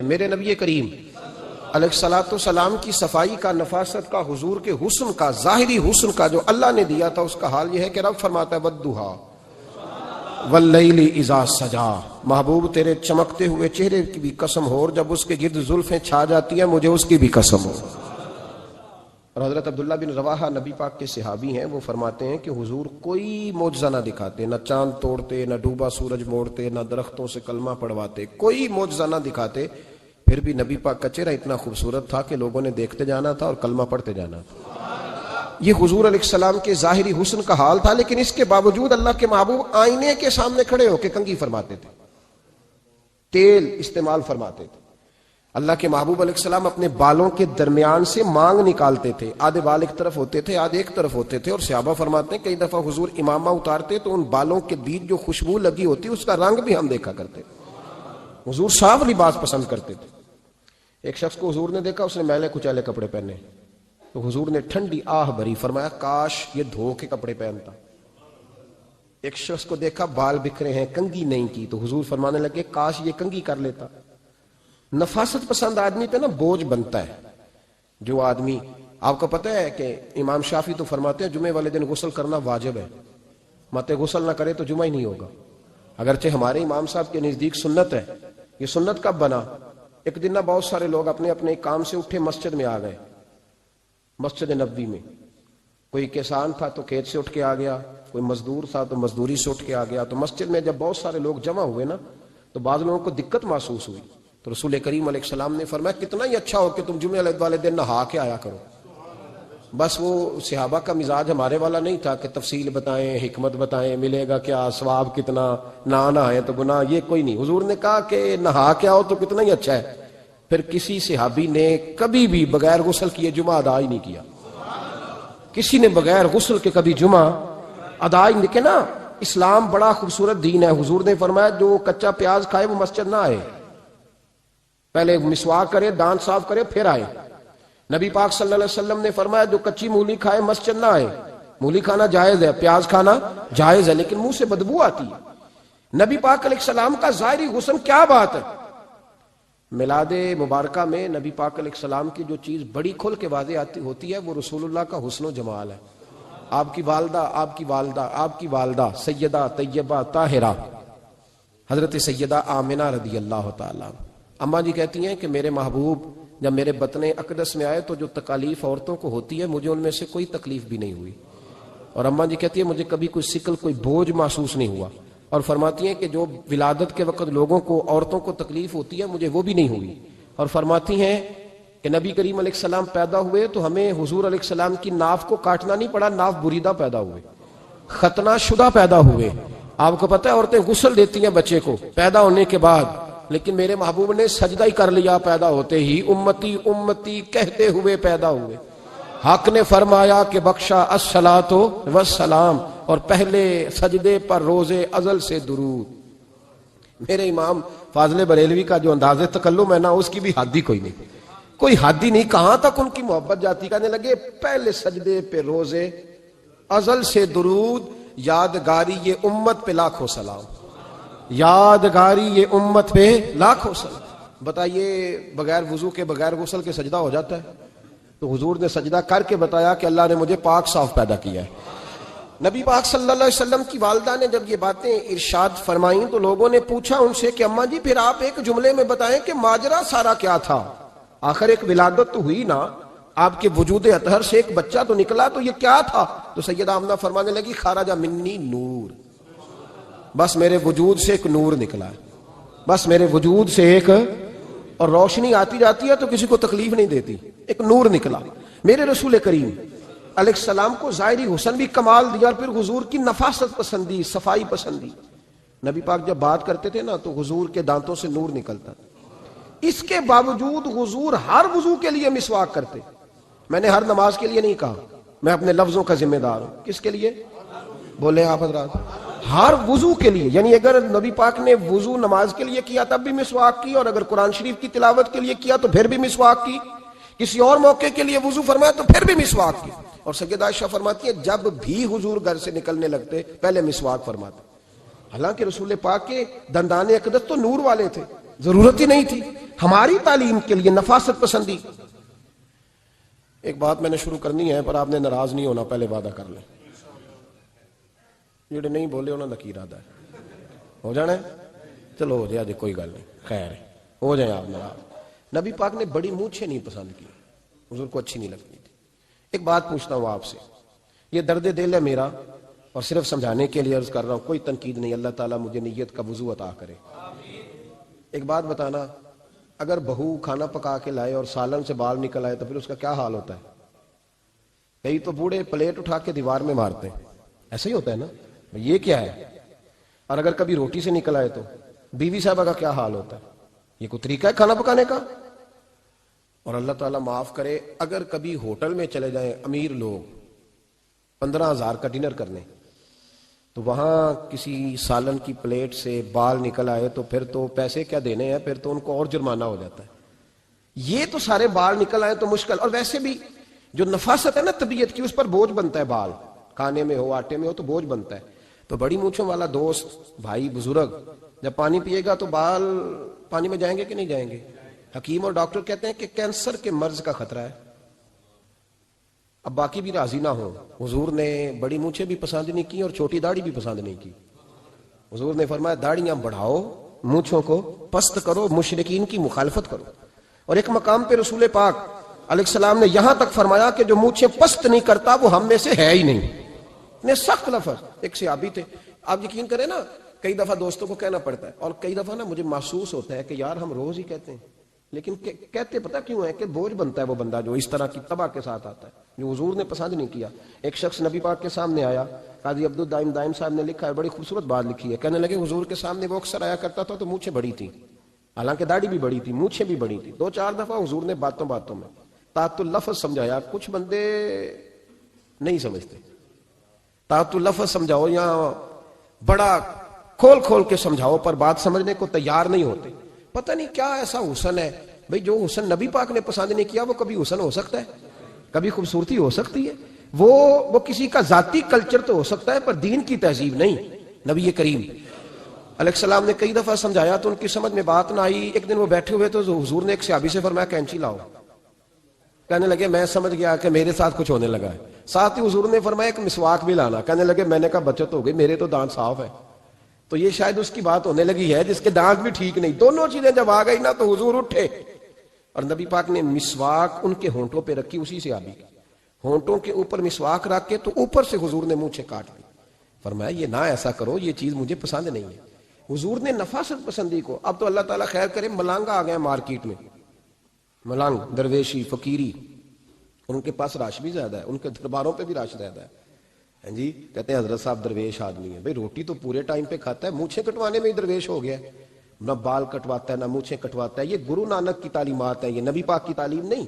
میرے نبی کریم علیہ الصلوۃ والسلام کی صفائی کا، نفاست کا، حضور کے حسن کا، ظاہری حسن کا جو اللہ نے دیا تھا، اس کا حال یہ ہے کہ رب فرماتا ہے وَالضُّحَىٰ وَاللَّيْلِ إِذَا سَجَىٰ، محبوب تیرے چمکتے ہوئے چہرے کی بھی قسم ہو، اور جب اس کے گرد زلفیں چھا جاتی ہیں مجھے اس کی بھی قسم ہو۔ اور حضرت عبداللہ بن رواحہ نبی پاک کے صحابی ہیں، وہ فرماتے ہیں کہ حضور کوئی معجزہ نہ دکھاتے، نہ چاند توڑتے، نہ ڈوبا سورج موڑتے، نہ درختوں سے کلمہ پڑھواتے، کوئی معجزہ نہ دکھاتے، پھر بھی نبی پاک کا چہرہ اتنا خوبصورت تھا کہ لوگوں نے دیکھتے جانا تھا اور کلمہ پڑھتے جانا تھا۔ یہ حضور علیہ السلام کے ظاہری حسن کا حال تھا، لیکن اس کے باوجود اللہ کے محبوب آئینے کے سامنے کھڑے ہو کے کنگھی فرماتے تھے، تیل استعمال فرماتے تھے۔ اللہ کے محبوب علیہ السلام اپنے بالوں کے درمیان سے مانگ نکالتے تھے، آدھے بال ایک طرف ہوتے تھے، آدھے ایک طرف ہوتے تھے، اور صحابہ فرماتے ہیں کئی دفعہ حضور امامہ اتارتے تو ان بالوں کے بیچ جو خوشبو لگی ہوتی اس کا رنگ بھی ہم دیکھا کرتے۔ حضور صاف لباس پسند کرتے تھے۔ ایک شخص کو حضور نے دیکھا، اس نے میلے کچیلے کپڑے پہنے، تو حضور نے ٹھنڈی آہ بھری، فرمایا کاش یہ دھو کے کپڑے پہنتا۔ ایک شخص کو دیکھا بال بکھرے ہیں، کنگھی نہیں کی، تو حضور فرمانے لگے کاش یہ کنگھی کر لیتا۔ نفاست پسند آدمی پہ نا بوجھ بنتا ہے۔ جو آدمی، آپ کو پتہ ہے کہ امام شافعی تو فرماتے ہیں جمعے والے دن غسل کرنا واجب ہے، مت غسل نہ کرے تو جمعہ ہی نہیں ہوگا۔ اگرچہ ہمارے امام صاحب کے نزدیک سنت ہے۔ یہ سنت کب بنا؟ ایک دن نہ بہت سارے لوگ اپنے اپنے کام سے اٹھے مسجد میں آ گئے، مسجد نبوی میں۔ کوئی کسان تھا تو کھیت سے اٹھ کے آ گیا، کوئی مزدور تھا تو مزدوری سے اٹھ کے آ گیا۔ تو مسجد میں جب بہت سارے لوگ جمع ہوئے نا، تو بعض لوگوں کو دقت محسوس ہوئی، تو رسول کریم علیہ السلام نے فرمایا کتنا ہی اچھا ہو کہ تم جمعے والے دن نہا کے آیا کرو۔ بس وہ صحابہ کا مزاج ہمارے والا نہیں تھا کہ تفصیل بتائیں، حکمت بتائیں، ملے گا کیا، ثواب کتنا، نہ نہائیں تو گناہ، یہ کوئی نہیں۔ حضور نے کہا کہ نہا کے آؤ تو کتنا ہی اچھا ہے۔ پھر کسی صحابی نے کبھی بھی بغیر غسل کیے جمعہ ادا ہی نہیں کیا۔ کسی نے بغیر غسل کے کبھی جمعہ ادا ہی نہیں کیا نا۔ اسلام بڑا خوبصورت دین ہے۔ حضور نے فرمایا جو کچا پیاز کھائے وہ مسجد نہ آئے، پہلے مسواک کرے، دانت صاف کرے پھر آئے۔ نبی پاک صلی اللہ علیہ وسلم نے فرمایا جو کچی مولی کھائے مسجد نہ آئے۔ مولی کھانا جائز ہے، پیاز کھانا جائز ہے، لیکن منہ سے بدبو آتی ہے۔ نبی پاک علیہ السلام کا ظاہری حسن کیا بات ہے۔ میلاد مبارکہ میں نبی پاک علیہ السلام کی جو چیز بڑی کھل کے واضح آتی ہوتی ہے وہ رسول اللہ کا حسن و جمال ہے۔ آپ کی والدہ سیدہ طیبہ طاہرہ حضرت سیدہ آمنہ رضی اللہ تعالیٰ، اماں جی کہتی ہیں کہ میرے محبوب جب میرے بطن اقدس میں آئے تو جو تکالیف عورتوں کو ہوتی ہے مجھے ان میں سے کوئی تکلیف بھی نہیں ہوئی۔ اور اماں جی کہتی ہیں مجھے کبھی کوئی سکل، کوئی بوجھ محسوس نہیں ہوا۔ اور فرماتی ہیں کہ جو ولادت کے وقت لوگوں کو، عورتوں کو تکلیف ہوتی ہے مجھے وہ بھی نہیں ہوئی۔ اور فرماتی ہیں کہ نبی کریم علیہ السلام پیدا ہوئے تو ہمیں حضور علیہ السلام کی ناف کو کاٹنا نہیں پڑا، ناف بریدہ پیدا ہوئے، ختنہ شدہ پیدا ہوئے۔ آپ کو پتہ ہے عورتیں غسل دیتی ہیں بچے کو پیدا ہونے کے بعد، لیکن میرے محبوب نے سجدہ ہی کر لیا پیدا ہوتے ہی، امتی امتی کہتے ہوئے پیدا ہوئے۔ حق نے فرمایا کہ بخشا الصلاۃ والسلام، اور پہلے سجدے پر روز ازل سے درود۔ میرے امام فاضل بریلوی کا جو انداز تکلم ہے نا، اس کی بھی حد ہی کوئی نہیں، کوئی حد ہی نہیں، کہاں تک ان کی محبت جاتی۔ کہنے لگے پہلے سجدے پہ روز ازل سے درود، یادگاری یہ امت پہ لاکھوں سلام، یادگاری یہ امت پہ لاکھوں سلام۔ بتائیے بغیر وضو کے، بغیر غسل کے سجدہ ہو جاتا ہے؟ تو حضور نے سجدہ کر کے بتایا کہ اللہ نے مجھے پاک صاف پیدا کیا ہے۔ نبی پاک صلی اللہ علیہ وسلم کی والدہ نے جب یہ باتیں ارشاد فرمائیں تو لوگوں نے پوچھا ان سے کہ اماں جی پھر آپ ایک جملے میں بتائیں کہ ماجرا سارا کیا تھا، آخر ایک ولادت تو ہوئی نا، آپ کے وجود اطہر سے ایک بچہ تو نکلا، تو یہ کیا تھا؟ تو سیدہ آمنہ فرمانے لگی خرج منی نور، بس میرے وجود سے ایک نور نکلا ہے، بس میرے وجود سے ایک، اور روشنی آتی جاتی ہے تو کسی کو تکلیف نہیں دیتی، ایک نور نکلا۔ میرے رسول کریم علیہ السلام کو ظاہری حسن بھی کمال دیا، اور پھر حضور کی نفاست پسندی، صفائی پسندی۔ نبی پاک جب بات کرتے تھے نا تو حضور کے دانتوں سے نور نکلتا تھا۔ اس کے باوجود حضور ہر وضو کے لیے مسواک کرتے۔ میں نے ہر نماز کے لیے نہیں کہا، میں اپنے لفظوں کا ذمہ دار ہوں۔ کس کے لیے بولے آپ حضرات؟ ہر وضو کے لیے، یعنی اگر نبی پاک نے وضو نماز کے لیے کیا تب بھی مسواک کی، اور اگر قرآن شریف کی تلاوت کے لیے کیا تو پھر بھی مسواک کی، کسی اور موقع کے لیے وضو فرمایا تو پھر بھی مسواک کی۔ اور سیدہ عائشہ فرماتی ہے جب بھی حضور گھر سے نکلنے لگتے پہلے مسواک فرماتے۔ حالانکہ رسول پاک کے دندان اقدس تو نور والے تھے، ضرورت ہی نہیں تھی، ہماری تعلیم کے لیے نفاست پسندی. ایک بات میں نے شروع کرنی ہے پر آپ نے ناراض نہیں ہونا، پہلے وعدہ کر لیں. جڑے نہیں بولے انہوں نے کی ارادہ ہے؟ ہو جانا ہے؟ چلو ہو جائے، کوئی گل نہیں، خیر ہے، ہو جائیں آپ ناراض. نبی پاک نے بڑی مونچھیں نہیں پسند کی، حضور کو اچھی نہیں لگتی تھی. ایک بات پوچھتا ہوں آپ سے، یہ درد دل ہے میرا اور صرف سمجھانے کے لیے عرض کر رہا ہوں، کوئی تنقید نہیں. اللہ تعالیٰ مجھے نیت کا وضو عطا کرے. ایک بات بتانا، اگر بہو کھانا پکا کے لائے اور سالن سے بال نکل آئے تو پھر اس کا کیا حال ہوتا ہے؟ کئی تو بوڑھے پلیٹ اٹھا کے دیوار میں مارتے ہیں، ایسا ہی ہوتا ہے نا. یہ کیا ہے؟ اور اگر کبھی روٹی سے نکل آئے تو بیوی صاحبہ کا کیا حال ہوتا ہے؟ یہ کوئی طریقہ ہے کھانا پکانے کا؟ اور اللہ تعالیٰ معاف کرے، اگر کبھی ہوٹل میں چلے جائیں امیر لوگ 15,000 کا ڈنر کرنے، تو وہاں کسی سالن کی پلیٹ سے بال نکل آئے تو پھر تو پیسے کیا دینے ہیں، پھر تو ان کو اور جرمانہ ہو جاتا ہے. یہ تو سارے بال نکل آئے تو مشکل. اور ویسے بھی جو نفاست ہے نا طبیعت کی، اس پر بوجھ بنتا ہے. بال کھانے میں ہو، آٹے میں ہو تو بوجھ بنتا ہے. تو بڑی مونچھوں والا دوست، بھائی، بزرگ جب پانی پیے گا تو بال پانی میں جائیں گے کہ نہیں جائیں گے؟ حکیم اور ڈاکٹر کہتے ہیں کہ کینسر کے مرض کا خطرہ ہے. اب باقی بھی راضی نہ ہو، حضور نے بڑی مونچھیں بھی پسند نہیں کی اور چھوٹی داڑھی بھی پسند نہیں کی. حضور نے فرمایا داڑیاں بڑھاؤ، مونچھوں کو پست کرو، مشرکین کی مخالفت کرو. اور ایک مقام پہ رسول پاک علیہ السلام نے یہاں تک فرمایا کہ جو مونچھیں پست نہیں کرتا وہ ہم میں سے ہے ہی نہیں. نے سخت لفظ. ایک صحابی تھے، آپ یقین کریں نا، کئی دفعہ دوستوں کو کہنا پڑتا ہے اور کئی دفعہ نا مجھے محسوس ہوتا ہے کہ یار ہم روز ہی کہتے ہیں، لیکن کہتے پتہ کیوں ہے کہ بوجھ بنتا ہے وہ بندہ جو اس طرح کی تباہ کے ساتھ آتا ہے، جو حضور نے پسند نہیں کیا. ایک شخص نبی پاک کے سامنے آیا، قاضی عبدالدائم دائم صاحب نے لکھا ہے، بڑی خوبصورت بات لکھی ہے. کہنے لگے حضور کے سامنے وہ اکثر آیا کرتا تھا تو مونچھیں بڑی تھی، حالانکہ داڑھی بھی بڑی تھی، مونچھیں بھی بڑی تھی. 2-4 دفعہ حضور نے باتوں باتوں میں تحت اللفظ سمجھایا. کچھ بندے نہیں سمجھتے. تحت اللفظ سمجھاؤ یا بڑا کھول کھول کے سمجھاؤ پر بات سمجھنے کو تیار نہیں ہوتے. پتہ نہیں کیا ایسا حسن ہے بھئی، جو حسن نبی پاک نے پسند نہیں کیا وہ کبھی حسن ہو سکتا ہے، کبھی خوبصورتی ہو سکتی ہے. وہ کسی کا ذاتی کلچر تو ہو سکتا ہے پر دین کی تہذیب نہیں. نبی کریم علیہ السلام نے کئی دفعہ سمجھایا تو ان کی سمجھ میں بات نہ آئی. ایک دن وہ بیٹھے ہوئے تو حضور نے ایک صحابی سے فرمایا کینچی لاؤ. کہنے لگے میں سمجھ گیا کہ میرے ساتھ کچھ ہونے لگا ہے. ساتھ ہی حضور نے فرمایا ایک مسواک بھی لانا. کہنے لگے میں نے کہا بچت ہو گئی، میرے تو دانت صاف ہے. تو یہ شاید اس کی بات ہونے لگی ہے جس کے دانت بھی ٹھیک نہیں. دونوں چیزیں جب آ گئی نا تو حضور اٹھے اور نبی پاک نے مسواک ان کے ہونٹوں پہ رکھی. اسی سے آبی ہونٹوں کے اوپر مسواک رکھ کے تو اوپر سے حضور نے مونچھیں کاٹ دی. فرمایا یہ نہ ایسا کرو، یہ چیز مجھے پسند نہیں ہے. حضور نے نفاست پسندی کو. اب تو اللہ تعالیٰ خیر کرے ملانگا آ گئے مارکیٹ میں، ملانگ، درویشی، فقیری، اور ان کے پاس رش بھی زیادہ ہے، ان کے درباروں پہ بھی رش زیادہ ہے. جی کہتے ہیں حضرت صاحب درویش آدمی ہے. بھئی روٹی تو پورے ٹائم پہ کھاتا ہے، مونچھیں کٹوانے میں ہی درویش ہو گیا ہے. نہ بال کٹواتا ہے نہ مونچھیں کٹواتا ہے. یہ گرو نانک کی تعلیمات ہیں، یہ نبی پاک کی تعلیم نہیں.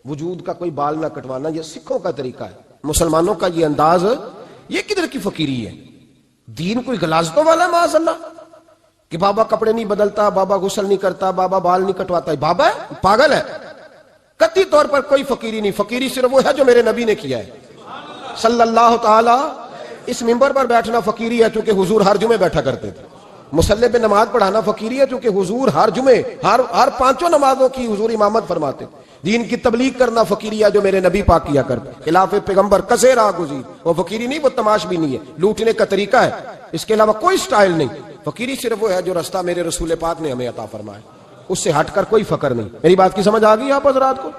وجود کا کوئی بال نہ کٹوانا یہ سکھوں کا طریقہ ہے، مسلمانوں کا یہ انداز. یہ کدھر کی فقیری ہے؟ دین کوئی غلاظتوں والا معاذ اللہ کہ بابا کپڑے نہیں بدلتا، بابا غسل نہیں کرتا، بابا بال نہیں کٹواتا. بابا ہے پاگل ہے. قطعی طور پر کوئی فقیری نہیں. فقیری صرف وہ ہے جو میرے نبی نے کیا ہے صلی اللہ تعالی. اس منبر پر بیٹھنا فقیری ہے چونکہ حضور ہر جمعے بیٹھا کرتے تھے. مصلی پہ نماز پڑھانا فقیری ہے چونکہ حضور ہر جمعے ہر 5 نمازوں کی حضور امامت فرماتے. دین کی تبلیغ کرنا فقیری ہے جو میرے نبی پاک کیا کرتے. خلاف پیغمبر کسے راہ گزیر، وہ فقیری نہیں، وہ تماش بھی نہیں ہے، لوٹنے کا طریقہ ہے، اس کے علاوہ کوئی سٹائل نہیں. فقیری صرف وہ ہے جو رستہ میرے رسول پاک نے ہمیں عطا فرمایا، اس سے ہٹ کر کوئی فقر نہیں. میری بات کی سمجھ آ گئی آپ حضرات کو؟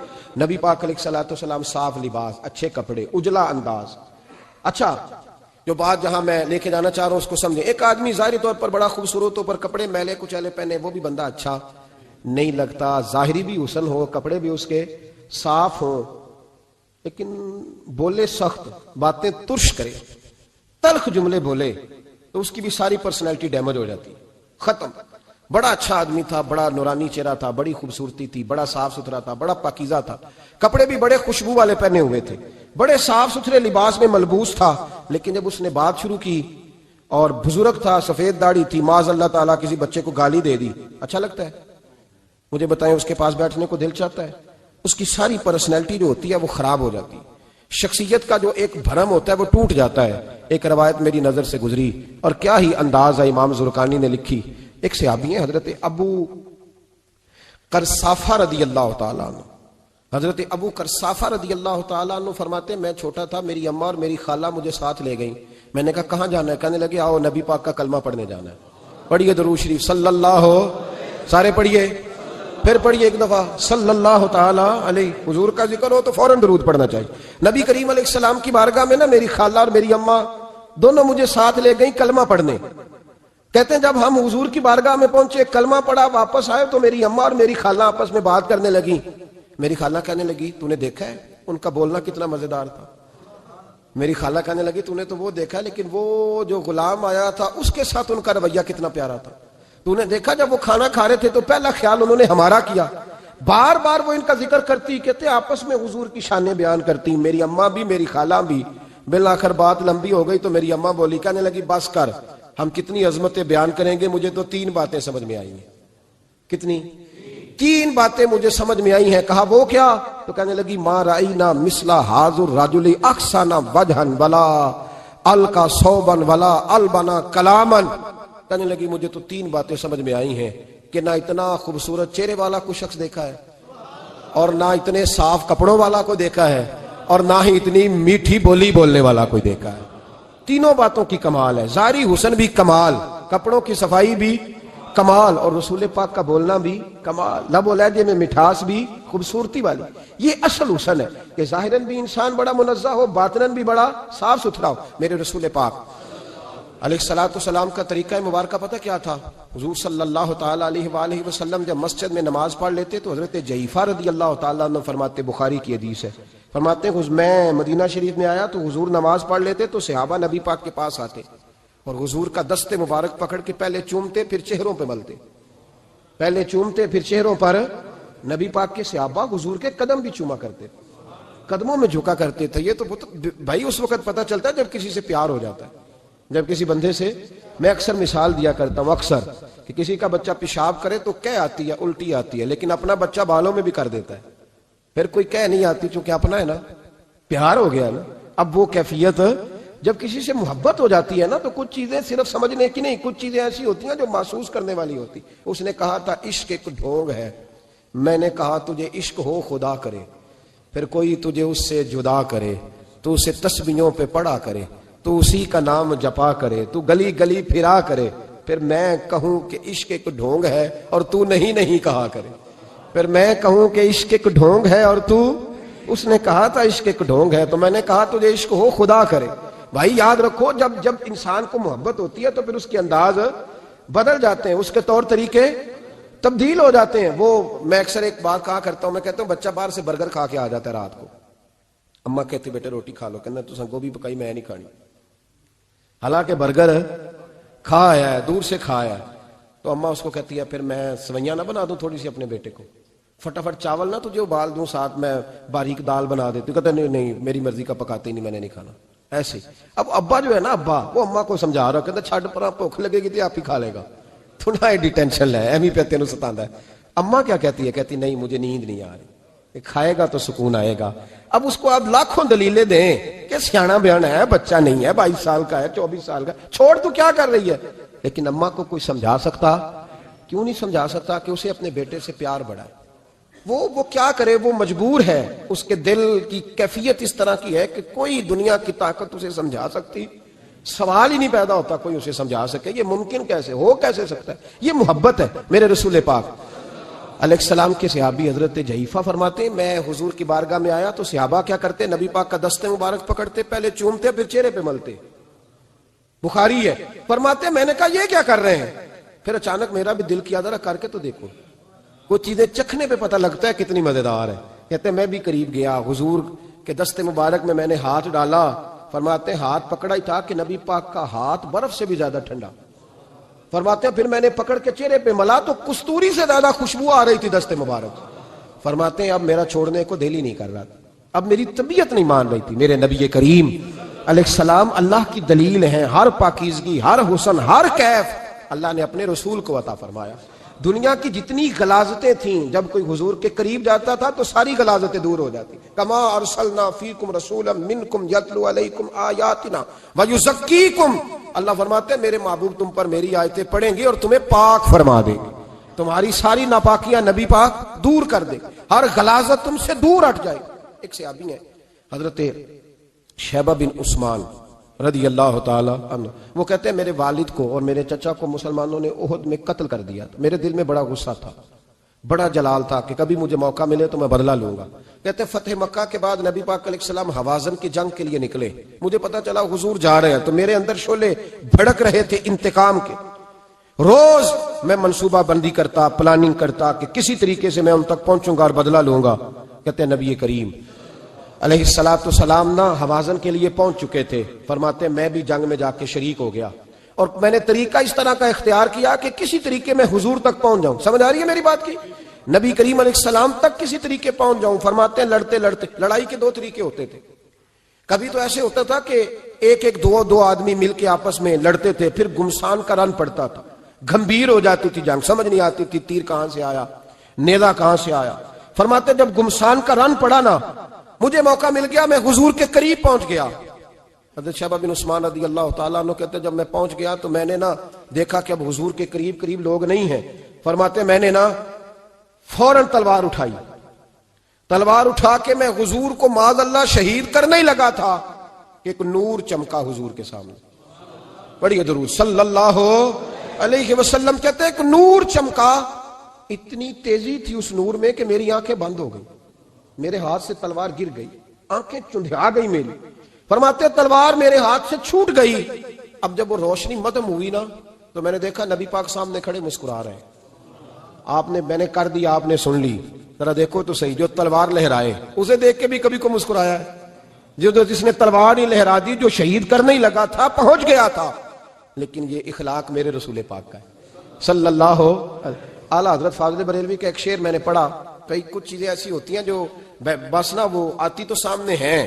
نبی پاک علیہ الصلوۃ والسلام صاف لباس، اچھے کپڑے، اجلا انداز. اچھا جو بات جہاں میں لے کے جانا چاہ رہا ہوں اس کو سمجھیں. ایک آدمی ظاہری طور پر بڑا خوبصورت ہو پر کپڑے میلے کچیلے پہنے، وہ بھی بندہ اچھا نہیں لگتا. ظاہری بھی حسن ہو، کپڑے بھی اس کے صاف ہو، لیکن بولے سخت، باتیں ترش کرے، تلخ جملے بولے تو اس کی بھی ساری پرسنالٹی ڈیمیج ہو جاتی، ختم. بڑا اچھا آدمی تھا، بڑا نورانی چہرہ تھا، بڑی خوبصورتی تھی، بڑا صاف ستھرا تھا، بڑا پاکیزہ تھا، کپڑے بھی بڑے خوشبو والے پہنے ہوئے تھے، بڑے صاف ستھرے لباس میں ملبوس تھا. لیکن جب اس نے بات شروع کی اور بزرگ تھا، سفید داڑھی تھی، معاذ اللہ تعالیٰ کسی بچے کو گالی دے دی، اچھا لگتا ہے؟ مجھے بتائیں اس کے پاس بیٹھنے کو دل چاہتا ہے؟ اس کی ساری پرسنالٹی جو ہوتی ہے وہ خراب ہو جاتی ہے. شخصیت کا جو ایک بھرم ہوتا ہے وہ ٹوٹ جاتا ہے. ایک روایت میری نظر سے گزری اور کیا ہی انداز ہے، امام زرقانی نے لکھی. ایک صحابی ہیں حضرت ابو کرسافہ رضی اللہ تعالیٰ عنہ، حضرت ابو کرسافہ رضی اللہ تعالیٰ عنہ فرماتے ہیں میں چھوٹا تھا، میری اماں اور میری خالہ مجھے ساتھ لے گئیں. میں نے کہا کہاں جانا ہے؟ کہنے لگے آؤ نبی پاک کا کلمہ پڑھنے جانا ہے. پڑھیے درود شریف صلی اللہ ہو، سارے پڑھیے، پھر پڑھیے ایک دفعہ صلی اللہ تعالی علیہ. حضور کا ذکر ہو تو فوراً درود پڑھنا چاہیے. نبی کریم علیہ السلام کی بارگاہ میں نا میری خالہ اور میری اماں دونوں مجھے ساتھ لے گئیں کلمہ پڑھنے. کہتے ہیں جب ہم حضور کی بارگاہ میں پہنچے، کلمہ پڑھا، واپس آئے تو میری اماں اور میری خالہ آپس میں بات کرنے لگی. میری خالہ کہنے لگی تو نے دیکھا ہے ان کا بولنا کتنا مزیدار تھا. میری خالہ کہنے لگی تو نے تو وہ دیکھا لیکن وہ جو غلام آیا تھا اس کے ساتھ ان کا رویہ کتنا پیارا تھا. تو نے دیکھا جب وہ کھانا کھا رہے تھے تو پہلا خیال انہوں نے ہمارا کیا. بار بار وہ ان کا ذکر کرتی، کہتے آپس میں حضور کی شانیں بیان کرتی، میری اماں بھی میری خالہ بھی. بالآخر بات لمبی ہو گئی تو میری اماں بولی، کہنے لگی بس کر، ہم کتنی عظمتیں بیان کریں گے، مجھے تو 3 باتیں سمجھ میں آئی ہیں. کتنی؟ 3 باتیں مجھے سمجھ میں آئی ہیں. کہا وہ کیا؟ تو کہنے لگی ما رأینا مثل ھذا الرجل احسن وجھا ولا القى ثوبا ولا البنا کلاما. کہنے لگی مجھے تو 3 باتیں سمجھ میں آئی ہیں کہ نہ اتنا خوبصورت چہرے والا کوئی شخص دیکھا ہے، اور نہ اتنے صاف کپڑوں والا کوئی دیکھا ہے، اور نہ ہی اتنی میٹھی بولی بولنے والا کوئی دیکھا ہے. تینوں باتوں کی کمال ہے. ظاہری حسن بھی کمال، کپڑوں کی صفائی بھی کمال، اور رسول پاک کا بولنا بھی کمال، لب و لہجے میں مٹھاس بھی خوبصورتی والی. یہ اصل حسن ہے کہ ظاہراً بھی انسان بڑا منزہ ہو، باطناً بھی بڑا صاف ستھرا ہو. میرے رسول پاک علیہ الصلوۃ والسلام کا طریقہ مبارکہ پتہ کیا تھا؟ حضور صلی اللہ تعالی علیہ وآلہ وسلم جب مسجد میں نماز پڑھ لیتے تو حضرت جعفر رضی اللہ تعالیٰ عنہ فرماتے، بخاری کی حدیث ہے، فرماتے ہیں میں مدینہ شریف میں آیا تو حضور نماز پڑھ لیتے تو صحابہ نبی پاک کے پاس آتے اور حضور کا دست مبارک پکڑ کے پہلے چومتے پھر چہروں پہ ملتے. پہلے چومتے پھر چہروں پر. نبی پاک کے صحابہ حضور کے قدم بھی چوما کرتے، قدموں میں جھکا کرتے تھے. یہ تو بھائی اس وقت پتہ چلتا ہے جب کسی سے پیار ہو جاتا ہے، جب کسی بندے سے. میں اکثر مثال دیا کرتا ہوں اکثر کہ کسی کا بچہ پیشاب کرے تو کہہ آتی ہے، الٹی آتی ہے، لیکن اپنا بچہ بالوں میں بھی کر دیتا ہے، پھر کوئی کہہ نہیں آتی چونکہ اپنا ہے نا، پیار ہو گیا نا. اب وہ کیفیت جب کسی سے محبت ہو جاتی ہے نا تو کچھ چیزیں صرف سمجھنے کی نہیں، کچھ چیزیں ایسی ہوتی ہیں جو محسوس کرنے والی ہوتی. اس نے کہا تھا عشق ایک ڈھونگ ہے، میں نے کہا تجھے عشق ہو خدا کرے، پھر کوئی تجھے اس سے جدا کرے، تو اسے تسبیحوں پہ پڑھا کرے، تو اسی کا نام جپا کرے، تو گلی گلی پھرا کرے، پھر میں کہوں کہ عشق ایک ڈھونگ ہے اور تو نہیں کہا کرے. پھر میں کہوں کہ عشق ایک ڈھونگ ہے اور تو. اس نے کہا تھا عشق ایک ڈھونگ ہے تو میں نے کہا تجھے عشق ہو خدا کرے. بھائی یاد رکھو جب انسان کو محبت ہوتی ہے تو پھر اس کے انداز بدل جاتے ہیں، اس کے طور طریقے تبدیل ہو جاتے ہیں. وہ میں اکثر ایک بات کہا کرتا ہوں، میں کہتا ہوں بچہ باہر سے برگر کھا کے آ جاتا ہے رات کو، اماں کہتی بیٹے روٹی کھا لو، کہنا تو گوبھی پکائی میں نہیں کھانی، حالانکہ برگر کھا آیا ہے، دور سے کھا آیا ہے. تو اماں اس کو کہتی ہے پھر میں سوئیاں نہ بنا دوں تھوڑی سی اپنے بیٹے کو، فٹافٹ چاول نہ تجھے ابال دوں، ساتھ میں باریک دال بنا دیتی. کہتا نہیں میری مرضی کا پکاتے نہیں، میں نے نہیں کھانا. ایسے اب ابا جو ہے نا، ابا وہ اماں کو سمجھا رہا، کہتا چھڈ پرا، بھوک لگے گی تو آپ ہی کھا لے گا، تو نہ ایڈی ٹینشن لے، ایویں پہ تینوں ستاندا ہے. اماں کیا کہتی ہے؟ کہتی نہیں مجھے نیند نہیں آ رہی، کھائے گا تو سکون آئے گا. اب اس کو آپ لاکھوں دلیلیں دیں کہ سیاںا بیانا ہے، بچہ نہیں ہے، 22 سال کا ہے، 24 سال کا، چھوڑ تو کیا کر رہی ہے. لیکن اماں کو کوئی سمجھا سکتا؟ کیوں نہیں سمجھا سکتا کہ اسے اپنے بیٹے سے پیار بڑھائے. وہ کیا کرے، وہ مجبور ہے، اس کے دل کی کیفیت اس طرح کی ہے کہ کوئی دنیا کی طاقت اسے سمجھا سکتی، سوال ہی نہیں پیدا ہوتا کوئی اسے سمجھا سکے. یہ ممکن کیسے ہو، کیسے سکتا ہے؟ یہ محبت ہے. میرے رسول پاک علیہ السلام کے صحابی حضرت جعفر فرماتے ہیں میں حضور کی بارگاہ میں آیا تو صحابہ کیا کرتے؟ نبی پاک کا دست مبارک پکڑتے، پہلے چومتے پھر چہرے پہ ملتے. بخاری ہے. فرماتے میں نے کہا یہ کیا کر رہے ہیں؟ پھر اچانک میرا بھی دل کیا ذرا کر کے تو دیکھو، کچھ چیزیں چکھنے پہ پتہ لگتا ہے کتنی مزیدار ہے. کہتے میں بھی قریب گیا، حضور کے دست مبارک میں نے ہاتھ ڈالا. فرماتے ہاتھ پکڑا ہی تھا کہ نبی پاک کا ہاتھ برف سے بھی زیادہ ٹھنڈا. فرماتے ہیں پھر میں نے پکڑ کے چہرے پہ ملا تو کستوری سے زیادہ خوشبو آ رہی تھی دست مبارک. فرماتے ہیں اب میرا چھوڑنے کو دل ہی نہیں کر رہا تھا، اب میری طبیعت نہیں مان رہی تھی. میرے نبی کریم علیہ السلام اللہ کی دلیل ہیں، ہر پاکیزگی، ہر حسن، ہر کیف اللہ نے اپنے رسول کو عطا فرمایا. دنیا کی جتنی غلاظتیں تھیں جب کوئی حضور کے قریب جاتا تھا تو ساری غلاظتیں دور ہو جاتی. کما ارسلنا فیکم رسولا منکم یتلو علیکم آیاتنا ویزکیکم. اللہ فرماتے ہیں میرے محبوب تم پر میری آیتیں پڑھیں گے اور تمہیں پاک فرما دیں گے. تمہاری ساری ناپاکیاں نبی پاک دور کر دے، ہر غلاظت تم سے دور ہٹ جائے۔ ایک صحابی ہیں حضرت شیبہ بن عثمان رضی اللہ تعالی عنہ، وہ کہتے ہیں میرے والد کو اور میرے چچا کو مسلمانوں نے احد میں قتل کر دیا، میرے دل میں بڑا غصہ تھا، بڑا جلال تھا کہ کبھی مجھے موقع ملے تو میں بدلہ لوں گا۔ کہتے ہیں فتح مکہ کے بعد نبی پاک علیہ السلام حوازن کی جنگ کے لیے نکلے، مجھے پتا چلا حضور جا رہے ہیں، تو میرے اندر شعلے بھڑک رہے تھے انتقام کے۔ روز میں منصوبہ بندی کرتا، پلاننگ کرتا کہ کسی طریقے سے میں ان تک پہنچوں گا اور بدلہ لوں گا۔ کہتے ہیں نبی کریم علیہ السلام نا حوازن کے لیے پہنچ چکے تھے، فرماتے میں بھی جنگ میں جا کے شریک ہو گیا، اور میں نے طریقہ اس طرح کا اختیار کیا کہ کسی طریقے میں حضور تک پہنچ جاؤں۔ سمجھ آ رہی ہے میری بات کی؟ نبی کریم علیہ السلام تک کسی طریقے پہنچ جاؤں۔ فرماتے ہیں لڑتے لڑتے، لڑائی کے دو طریقے ہوتے تھے، کبھی تو ایسے ہوتا تھا کہ ایک دو آدمی مل کے آپس میں لڑتے تھے، پھر گمسان کا رن پڑتا تھا، گھمبیر ہو جاتی تھی جنگ، سمجھ نہیں آتی تھی تیر کہاں سے آیا، نیزہ کہاں سے آیا۔ فرماتے جب گمسان کا رن پڑا نا، مجھے موقع مل گیا، میں حضور کے قریب پہنچ گیا۔ حضرت شیبہ بن عثمان رضی اللہ تعالیٰ عنہ کہتے جب میں پہنچ گیا تو میں نے نا دیکھا کہ اب حضور کے قریب لوگ نہیں ہیں۔ فرماتے میں نے نا فوراً تلوار اٹھائی، تلوار اٹھا کے میں حضور کو معاذ اللہ شہید کرنے ہی لگا تھا کہ ایک نور چمکا حضور کے سامنے۔ پڑھیے درود صلی اللہ علیہ وسلم۔ کہتے ایک نور چمکا، اتنی تیزی تھی اس نور میں کہ میری آنکھیں بند ہو گئی، میرے ہاتھ سے تلوار گر گئی، آنکھیں چندھا گئی میری۔ فرماتے تلوار میرے ہاتھ سے چھوٹ گئی۔ اب جب وہ روشنی مدھم ہوئی نا تو میں نے دیکھا نبی پاک سامنے کھڑے مسکرا رہے ہیں۔ میں نے کر دیا، آپ نے سن لی، ذرا دیکھو تو صحیح، جو تلوار لہرائے اسے دیکھ کے بھی کبھی کو مسکرایا ہے؟ جس نے تلوار ہی لہرا دی، جو شہید کرنے ہی لگا تھا، پہنچ گیا تھا۔ لیکن یہ اخلاق میرے رسول پاک کا ہے صلی اللہ اعلیٰ حضرت فاضل بریلوی کا ایک شعر میں نے پڑھا۔ کئی کچھ چیزیں ایسی ہوتی ہیں جو بس نا وہ آتی تو سامنے ہیں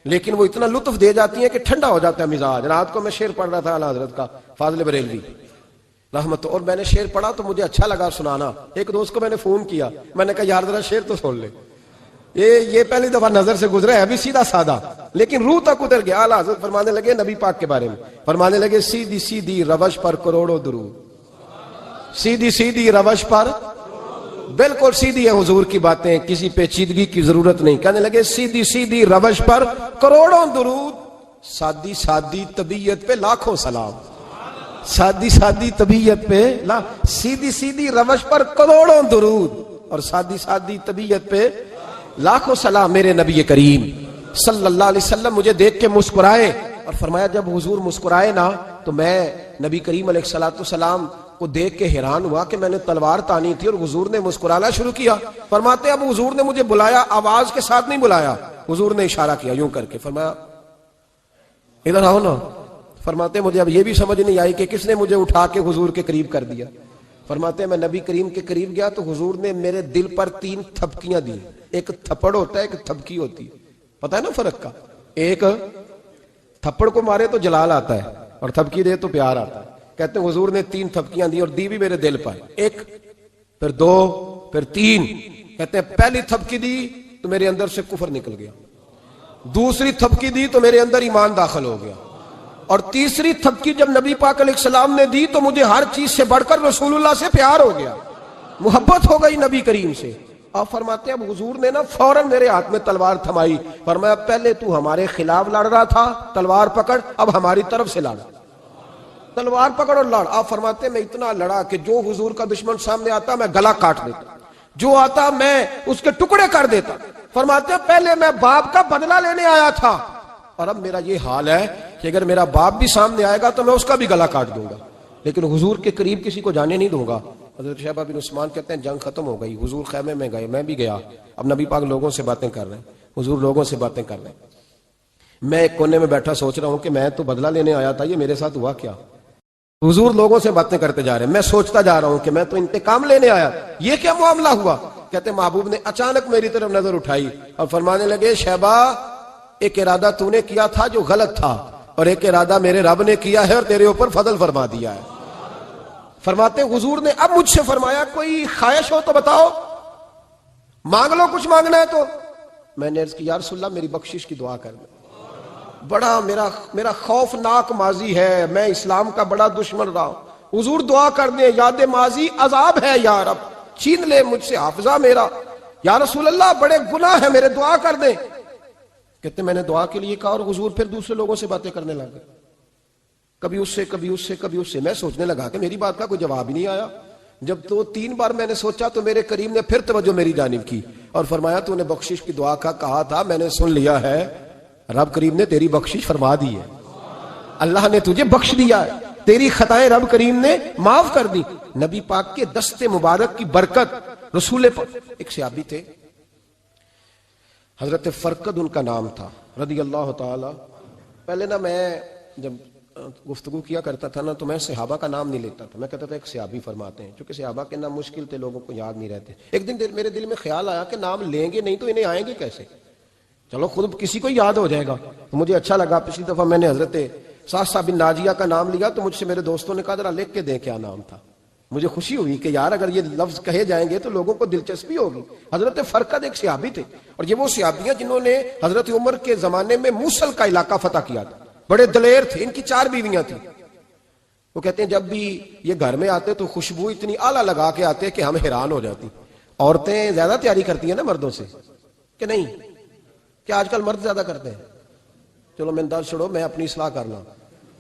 لیکن وہ اتنا لطف دے جاتی ہیں کہ ٹھنڈا ہو جاتا ہے مزاج۔ رات کو میں شعر پڑھ رہا تھا اعلیٰ حضرت کا فاضل بریلوی رحمت، اور میں نے شعر پڑھا تو مجھے اچھا لگا سنانا۔ ایک دوست کو میں نے فون کیا، میں نے کہا یار ذرا شعر تو سن لے، یہ پہلی دفعہ نظر سے گزرا ہے، ابھی سیدھا سادہ لیکن روح تک اتر گیا۔ اعلیٰ حضرت فرمانے لگے نبی پاک کے بارے میں، فرمانے لگے سیدھی سیدھی روش پر کروڑوں درود، سیدھی سیدھی روش پر، بالکل سیدھی ہے حضور کی باتیں، کسی پیچیدگی کی ضرورت نہیں۔ کہنے لگے سیدھی سیدھی روش پر کروڑوں درود، سادی سادی طبیعت پہ لاکھوں سلام، سادی سادی طبیعت پہ سیدھی سیدھی روش پر کروڑوں درود، اور سادی سادی طبیعت پہ لاکھوں سلام۔ میرے نبی کریم صلی اللہ علیہ وسلم مجھے دیکھ کے مسکرائے، اور فرمایا جب حضور مسکرائے نا تو میں نبی کریم علیہ السلام کو دیکھ کے حیران ہوا کہ میں نے تلوار تانی تھی اور حضور نے مسکرانا شروع کیا۔ فرماتے اب حضور نے مجھے بلایا، آواز کے ساتھ نہیں بلایا، حضور نے اشارہ کیا یوں کر کے، فرمایا ادھر آؤ نا۔ فرماتے مجھے اب یہ بھی سمجھ نہیں آئی کہ کس نے مجھے اٹھا کے حضور کے قریب کر دیا۔ فرماتے میں نبی کریم کے قریب گیا تو حضور نے میرے دل پر 3 تھپکیاں دی، ایک تھپڑ ہوتا ہے ایک تھپکی ہوتی ہے، پتہ ہے نا فرق کا؟ ایک تھپڑ کو مارے تو جلال آتا ہے اور تھپکی دے تو پیار آتا ہے۔ کہتے ہیں حضور نے 3 تھپکیاں دی اور دی بھی میرے دل پر، ایک پھر 2 پھر 3۔ کہتے ہیں پہلی تھپکی دی تو میرے اندر سے کفر نکل گیا، دوسری تھپکی دی تو میرے اندر ایمان داخل ہو گیا، اور تیسری تھپکی جب نبی پاک علیہ السلام نے دی تو مجھے ہر چیز سے بڑھ کر رسول اللہ سے پیار ہو گیا، محبت ہو گئی نبی کریم سے۔ آپ فرماتے ہیں اب حضور نے نا فوراً میرے ہاتھ میں تلوار تھمائی، فرمایا پہلے تو ہمارے خلاف لڑ رہا تھا، تلوار پکڑ، اب ہماری طرف سے لڑ، تلوار پکڑ اور لڑ۔ آپ فرماتے ہیں میں اتنا لڑا کہ جو حضور کا دشمن سامنے آتا میں گلا کاٹ دیتا، جو آتا میں اس کے ٹکڑے کر دیتا۔ فرماتے ہیں پہلے میں باپ کا بدلہ لینے آیا تھا، اور اب میرا یہ حال ہے کہ اگر میرا باپ بھی سامنے آئے گا تو میں اس کا بھی گلا کاٹ دوں گا، لیکن حضور کے قریب کسی کو جانے نہیں دوں گا۔ حضرت شیبہ بن عثمان کہتے ہیں جنگ ختم ہو گئی، حضور خیمے میں گئے، میں بھی گیا، اب نبی پاک لوگوں سے باتیں کر رہے ہیں، حضور لوگوں سے باتیں کر رہے ہیں، میں ایک کونے میں بیٹھا سوچ رہا ہوں کہ میں تو بدلہ لینے آیا تھا، یہ میرے ساتھ ہوا کیا؟ حضور لوگوں سے باتیں کرتے جا رہے ہیں، میں سوچتا جا رہا ہوں کہ میں تو انتقام لینے آیا، یہ کیا معاملہ ہوا؟ کہتے ہیں محبوب نے اچانک میری طرف نظر اٹھائی اور فرمانے لگے شیبہ ایک ارادہ تو نے کیا تھا جو غلط تھا، اور ایک ارادہ میرے رب نے کیا ہے اور تیرے اوپر فضل فرما دیا ہے۔ فرماتے حضور نے اب مجھ سے فرمایا کوئی خواہش ہو تو بتاؤ، مانگ لو کچھ مانگنا ہے تو۔ میں نے عرض کی یا رسول اللہ میری بخشش کی دعا کر دیں، بڑا میرا خوفناک ماضی ہے، میں اسلام کا بڑا دشمن رہا ہوں، حضور دعا کر دیں یاد ماضی عذاب ہے یا رب، چھین لے مجھ سے حافظہ میرا، یا رسول اللہ بڑے گناہ ہیں میرے، دعا کر دیں۔ کہتے میں نے دعا کے لیے کہا اور حضور پھر دوسرے لوگوں سے باتیں کرنے لگے، کبھی اس سے کبھی اس سے کبھی اس سے۔ میں سوچنے لگا کہ میری بات کا کوئی جواب ہی نہیں آیا۔ جب تو 3 بار میں نے سوچا تو میرے کریم نے پھر توجہ میری جانب کی اور فرمایا تو نے بخشش کی دعا کا کہا تھا، میں نے سن لیا ہے، رب کریم نے تیری بخشش فرما دی ہے، اللہ نے تجھے بخش دیا ہے، تیری خطائیں رب کریم نے معاف کر دی۔ نبی پاک کے دست مبارک کی برکت، رسول پاک۔ ایک صحابی تھے حضرت فرقد ان کا نام تھا رضی اللہ تعالی۔ پہلے نا میں جب گفتگو کیا کرتا تھا نا تو میں صحابہ کا نام نہیں لیتا تھا، میں کہتا تھا ایک صحابی فرماتے ہیں، چونکہ صحابہ کے نام مشکل تھے، لوگوں کو یاد نہیں رہتے۔ ایک دن میرے دل میں خیال آیا کہ نام لیں گے نہیں تو انہیں آئیں گے کیسے، چلو خود کسی کو یاد ہو جائے گا۔ مجھے اچھا لگا، پچھلی دفعہ میں نے حضرت سعد بن ناجیہ کا نام لیا تو مجھ سے میرے دوستوں نے کہا ذرا لکھ کے دیں کیا نام تھا۔ مجھے خوشی ہوئی کہ یار اگر یہ لفظ کہے جائیں گے تو لوگوں کو دلچسپی ہوگی۔ حضرت فرقد ایک صحابی تھے اور یہ وہ صحابی ہیں جنہوں نے حضرت عمر کے زمانے میں موصل کا علاقہ فتح کیا تھا، بڑے دلیر تھے، ان کی 4 بیویاں تھیں۔ وہ کہتے ہیں جب بھی یہ گھر میں آتے تو خوشبو اتنی اعلیٰ لگا کے آتے کہ ہم حیران ہو جاتی۔ عورتیں زیادہ تیاری کرتی ہیں نا مردوں سے کہ نہیں؟ کیا آج کل مرد زیادہ کرتے ہیں؟ چلو میں درد چھوڑو، میں اپنی اصلاح کرنا،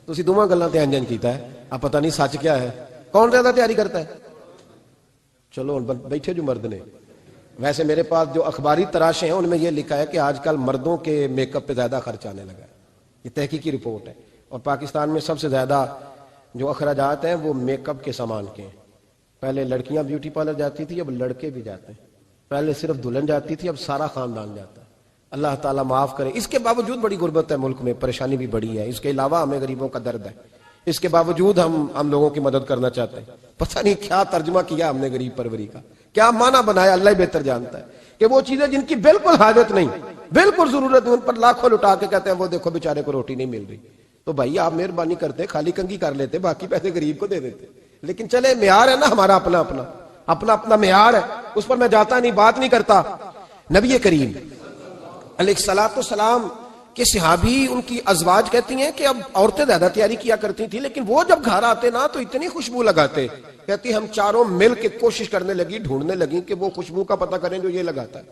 تسی دوواں گلاں تے انجن کیتا ہے، اب پتہ نہیں سچ کیا ہے، کون زیادہ تیاری کرتا ہے؟ چلو بیٹھے جو مرد نے، ویسے میرے پاس جو اخباری تراشے ہیں ان میں یہ لکھا ہے کہ آج کل مردوں کے میک اپ پہ زیادہ خرچ آنے لگا ہے، یہ تحقیقی رپورٹ ہے۔ اور پاکستان میں سب سے زیادہ جو اخراجات ہیں وہ میک اپ کے سامان کے ہیں۔ پہلے لڑکیاں بیوٹی پارلر جاتی تھی، اب لڑکے بھی جاتے ہیں۔ پہلے صرف دلہن جاتی تھی، اب سارا خاندان جاتا ہے۔ اللہ تعالیٰ معاف کرے۔ اس کے باوجود بڑی غربت ہے ملک میں، پریشانی بھی بڑی ہے، اس کے علاوہ ہمیں غریبوں کا درد ہے، اس کے باوجود ہم لوگوں کی مدد کرنا چاہتے ہیں۔ پتہ نہیں کیا ترجمہ کیا ہم نے غریب پروری کا، کیا معنی بنایا، اللہ ہی بہتر جانتا ہے کہ وہ چیزیں جن کی بالکل حاجت نہیں، بالکل ضرورت نہیں، ان پر لاکھوں لٹا کے کہتے ہیں وہ دیکھو بیچارے کو روٹی نہیں مل رہی۔ تو بھائی آپ مہربانی کرتے خالی کنگھی کر لیتے، باقی پیسے غریب کو دے دیتے۔ لیکن چلے معیار ہے نا ہمارا اپنا معیار ہے، اس پر میں جاتا نہیں، بات نہیں کرتا۔ نبی کریم علیہ الصلوۃ والسلام کہ صحابی ان کی ازواج کہتی ہیں کہ اب عورتیں زیادہ تیاری کیا کرتی تھیں، لیکن وہ جب گھر آتے نا تو اتنی خوشبو لگاتے، کہتی ہم چاروں مل کے کوشش کرنے لگی، ڈھونڈنے لگی کہ وہ خوشبو کا پتہ کریں جو یہ لگاتا ہے۔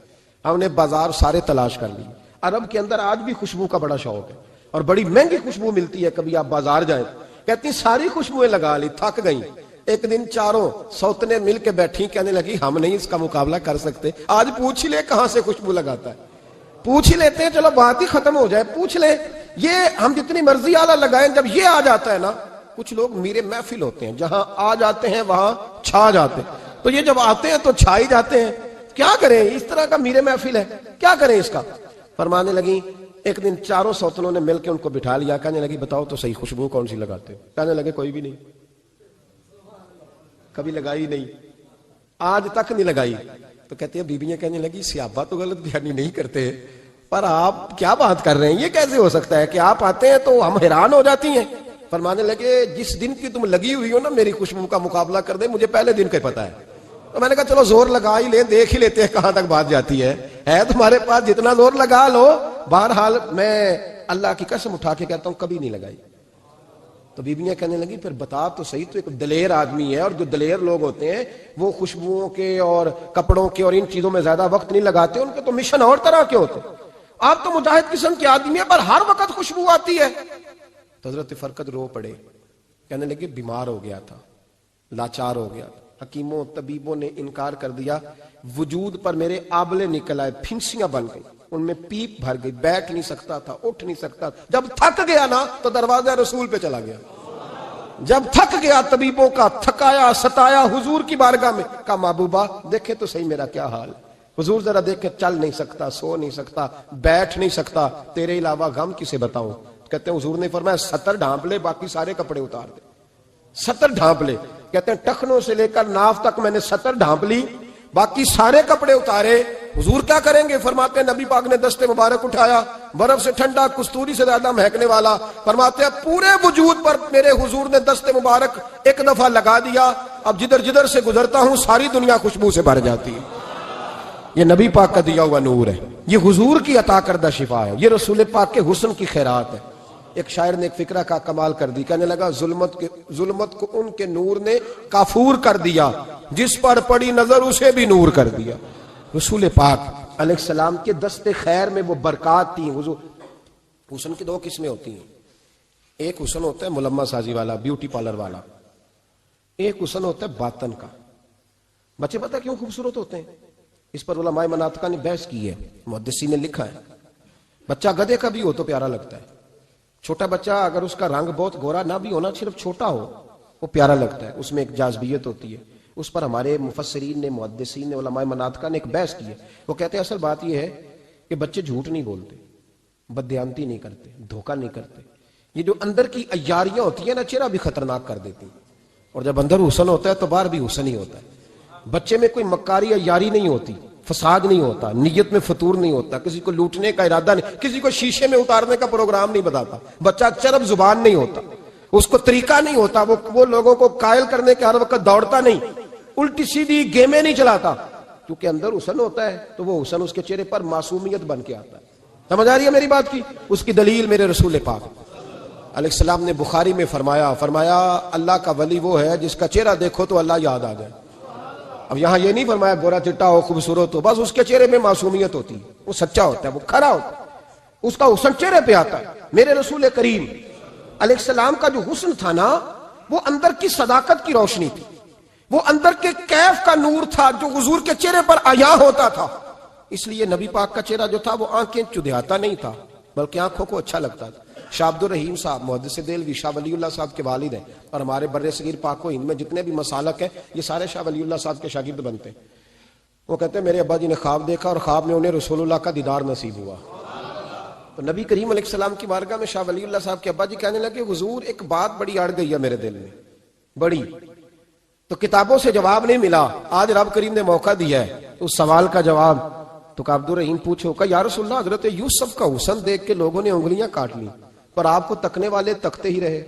ہم نے بازار سارے تلاش کر لیے۔ عرب کے اندر آج بھی خوشبو کا بڑا شوق ہے اور بڑی مہنگی خوشبو ملتی ہے، کبھی آپ بازار جائیں، کہتی ساری خوشبوئیں لگا لی، تھک گئیں۔ ایک دن چاروں سوتنے مل کے بیٹھی، کہنے لگی ہم نہیں اس کا مقابلہ کر سکتے، آج پوچھ ہی لے کہاں سے خوشبو لگاتا ہے، پوچھ ہی لیتے ہیں، چلو بات ہی ختم ہو جائے، پوچھ لیں۔ یہ ہم جتنی مرضی آلہ لگائیں، جب یہ آ جاتا ہے نا، کچھ لوگ میرے محفل ہوتے ہیں، جہاں آ جاتے ہیں وہاں چھا جاتے ہیں، تو یہ جب آتے ہیں تو چھا ہی جاتے ہیں۔ کیا کریں، اس طرح کا میرے محفل ہے، کیا کریں اس کا؟ فرمانے لگی ایک دن چاروں سوتنوں نے مل کے ان کو بٹھا لیا، کہنے لگی بتاؤ تو صحیح خوشبو کون سی لگاتے ہو؟ کہنے لگے کوئی بھی نہیں، کبھی لگائی نہیں، آج تک نہیں لگائی۔ تو کہتے ہیں بیویاں کہنے لگی صحابہ تو غلط بیانی نہیں کرتے، پر آپ کیا بات کر رہے ہیں، یہ کیسے ہو سکتا ہے کہ آپ آتے ہیں تو ہم حیران ہو جاتی ہیں۔ فرمانے لگے جس دن کی تم لگی ہوئی ہو نا میری خوشبو کا مقابلہ کر دے، مجھے پہلے دن کا پتا ہے۔ تو میں نے کہا چلو زور لگا ہی لیں، دیکھ ہی لیتے ہیں کہاں تک بات جاتی ہے تمہارے پاس جتنا زور لگا لو۔ بہرحال میں اللہ کی قسم اٹھا کے کہتا ہوں کبھی نہیں لگائی۔ تو بیویاں کہنے لگی پھر بتا تو صحیح، تو ایک دلیر آدمی ہے، اور جو دلیر لوگ ہوتے ہیں وہ خوشبوؤں کے اور کپڑوں کے اور ان چیزوں میں زیادہ وقت نہیں لگاتے، ان کے تو مشن اور طرح کے ہوتے۔ آپ تو مجاہد قسم کے آدمی ہیں پر ہر وقت خوشبو آتی ہے۔ تو حضرت فرقد رو پڑے، کہنے لگے بیمار ہو گیا تھا، لاچار ہو گیا، حکیموں طبیبوں نے انکار کر دیا، وجود پر میرے آبلے نکل آئے، پھنسیاں بن گئی، ان میں پیپ بھر گئی، بیٹھ نہیں سکتا تھا، اٹھ نہیں سکتا۔ جب تھک گیا نا تو دروازہ رسول پہ چلا گیا، جب تھک گیا طبیبوں کا، تھکایا ستایا حضور کی بارگاہ میں، کہا محبوبہ دیکھے تو صحیح میرا کیا حال، حضور ذرا دیکھے، چل نہیں سکتا، سو نہیں سکتا، بیٹھ نہیں سکتا، تیرے علاوہ غم کسے بتاؤں۔ کہتے ہیں حضور نے فرمایا 70 ڈھانپ لے، باقی سارے کپڑے اتار دے۔ 70 ڈھانپ لے، کہتے ہیں ٹخنوں سے لے کر ناف تک میں نے 70 ڈھانپ لی، باقی سارے کپڑے اتارے۔ حضور کیا کریں گے؟ فرماتے ہیں نبی پاک نے دست مبارک اٹھایا، برف سے ٹھنڈا، کستوری سے زیادہ مہکنے والا، فرماتے ہیں پورے وجود پر میرے حضور نے دست مبارک ایک دفعہ لگا دیا، اب جدھر جدھر سے گزرتا ہوں ساری دنیا خوشبو سے بھر جاتی ہے۔ یہ نبی پاک کا دیا ہوا نور ہے، یہ حضور کی عطا کردہ شفا ہے، یہ رسول پاک کے حسن کی خیرات ہے۔ ایک شاعر نے ایک فکرہ کا کمال کر دی، کہنے لگا ظلمت کو ان کے نور نے کافور کر دیا، جس پر پڑی نظر اسے بھی نور کر دیا۔ رسول پاک علیہ السلام کے دست خیر میں وہ برکات تھی۔ حسن کی دو قسمیں ہوتی ہیں، ایک حسن ہوتا ہے ملمہ سازی والا، بیوٹی پارلر والا، ایک حسن ہوتا ہے باطن کا۔ بچے پتہ کیوں خوبصورت ہوتے ہیں؟ اس پر علماء مناطقہ نے بحث کی ہے، محدثین نے لکھا ہے۔ بچہ گدھے کا بھی ہو تو پیارا لگتا ہے، چھوٹا بچہ اگر اس کا رنگ بہت گورا نہ بھی ہونا، صرف چھوٹا ہو، وہ پیارا لگتا ہے، اس میں ایک جاذبیت ہوتی ہے۔ اس پر ہمارے مفسرین نے، محدثین نے، علماء مناطقہ نے ایک بحث کی ہے۔ وہ کہتے ہیں اصل بات یہ ہے کہ بچے جھوٹ نہیں بولتے، بددیانتی نہیں کرتے، دھوکہ نہیں کرتے۔ یہ جو اندر کی عیاریاں ہوتی ہیں نا، چہرہ بھی خطرناک کر دیتی ہیں، اور جب اندر حسن ہوتا ہے تو باہر بھی حسن ہی ہوتا ہے۔ بچے میں کوئی مکاری عیاری نہیں ہوتی، فساد نہیں ہوتا، نیت میں فطور نہیں ہوتا، کسی کو لوٹنے کا ارادہ نہیں، کسی کو شیشے میں اتارنے کا پروگرام نہیں بتاتا۔ بچہ چرب زبان نہیں ہوتا، اس کو طریقہ نہیں ہوتا، وہ لوگوں کو قائل کرنے کے ہر وقت دوڑتا نہیں، الٹی سیدھی گیمیں نہیں چلاتا، کیونکہ اندر حسن ہوتا ہے تو وہ حسن اس کے چہرے پر معصومیت بن کے آتا ہے۔ سمجھ آ رہی ہے میری بات کی؟ اس کی دلیل میرے رسول پاک علیہ السلام نے بخاری میں فرمایا اللہ کا ولی وہ ہے جس کا چہرہ دیکھو تو اللہ یاد آ جائے۔ اب یہاں یہ نہیں فرمایا گورا چٹا ہو، خوبصورت ہو، بس اس کے چہرے میں معصومیت ہوتی ہے، وہ سچا ہوتا ہے، وہ کھرا ہوتا ہے، اس کا حسن چہرے پہ آتا ہے۔ میرے رسول کریم علیہ السلام کا جو حسن تھا نا، وہ اندر کی صداقت کی روشنی تھی، وہ اندر کے کیف کا نور تھا جو حضور کے چہرے پر عیاں ہوتا تھا۔ اس لیے نبی پاک کا چہرہ جو تھا وہ آنکھیں چدھیاتا نہیں تھا، بلکہ آنکھوں کو اچھا لگتا تھا۔ شاہ عبد الرحیم صاحب محدث دہلوی شاہ ولی اللہ صاحب کے والد ہیں، اور ہمارے بر صغیر پاک و ہند میں جتنے بھی مسالک ہیں یہ سارے شاہ ولی اللہ صاحب کے شاگرد بنتے ہیں۔ وہ کہتے ہیں میرے ابا جی نے خواب دیکھا اور خواب میں انہیں رسول اللہ کا دیدار نصیب ہوا۔ تو نبی کریم علیہ السلام کی بارگاہ میں شاہ ولی اللہ صاحب کے ابا جی کہنے لگے حضور ایک بات بڑی اڑ گئی ہے میرے دل میں، بڑی، تو کتابوں سے جواب نہیں ملا، آج رب کریم نے موقع دیا ہے تو اس سوال کا جواب۔ تو عبد الرحیم پوچھو کہ یا رسول اللہ حضرت یوسف کا حسن دیکھ کے لوگوں نے انگلیاں کاٹ لی، پر آپ کو تکنے والے تکتے ہی رہے،